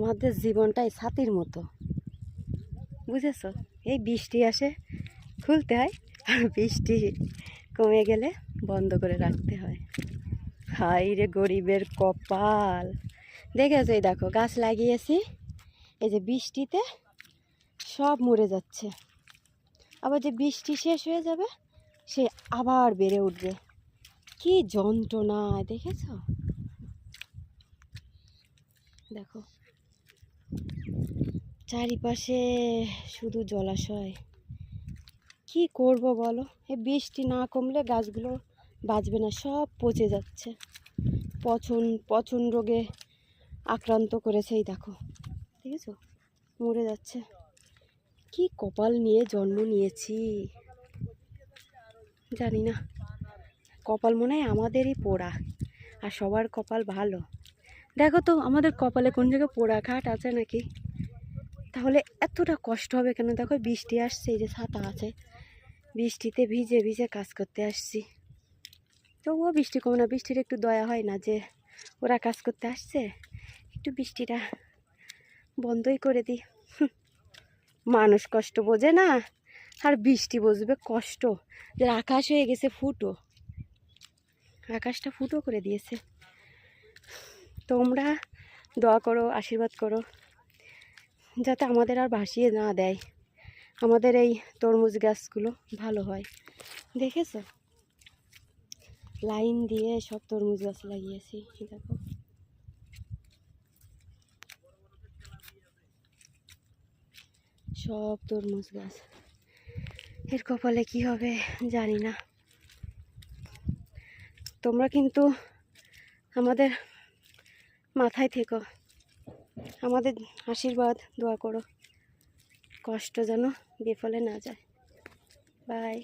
আমাদের জীবনটাই ছাতির মতো, বুঝেছ? এই বৃষ্টি আসে খুলতে হয়, আর বৃষ্টি কমে গেলে বন্ধ করে রাখতে হয়। হাই রে গরিবের কপাল। দেখেছো, এই দেখো গাছ লাগিয়েছি, এই যে বৃষ্টিতে সব মরে যাচ্ছে। আবার যে বৃষ্টি শেষ হয়ে যাবে সে আবার বেড়ে উঠবে। কি যন্ত্রণা দেখেছ? দেখো চারিপাশে শুধু জলাশয়। কি করব বলো? এই বৃষ্টি না কমলে গাছগুলো বাঁচবে না, সব পচে যাচ্ছে। পচন রোগে আক্রান্ত করেছে। এই দেখো, দেখেছো, মরে যাচ্ছে। কি কপাল নিয়ে জন্ম নিয়েছি জানি না। কপাল মনে হয় আমাদেরই পোড়া, আর সবার কপাল ভালো। দেখো তো আমাদের কপালে কোন জায়গায় পোড়া ঘাট আছে নাকি? তাহলে এতটা কষ্ট হবে কেন? দেখো বৃষ্টি আসছে, এই যে ছাতা আছে, বৃষ্টিতে ভিজে ভিজে কাজ করতে আসছি। তবুও বৃষ্টি কমে না। বৃষ্টির একটু দয়া হয় না যে ওরা কাজ করতে আসছে, একটু বৃষ্টিটা বন্ধই করে দিই। মানুষ কষ্ট বোঝে না, আর বৃষ্টি বুঝবে কষ্ট। যে আকাশ হয়ে গেছে ফুটো, আকাশটা ফুটো করে দিয়েছে। তোমরা দোয়া করো, আশীর্বাদ করো, যাতে আমাদের আর ভাসিয়ে না দেয়, আমাদের এই তরমুজ গাছগুলো ভালো হয়। দেখেছো, লাইন দিয়ে সব তরমুজ গাছ লাগিয়েছি। দেখো সব তরমুজ গাছ। এর কপালে কি হবে জানি না। তোমরা কিন্তু আমাদের মাথায় থেকো, আমাদের আশীর্বাদ দোয়া করো, কষ্ট যেন বিফলে না যায়। বাই।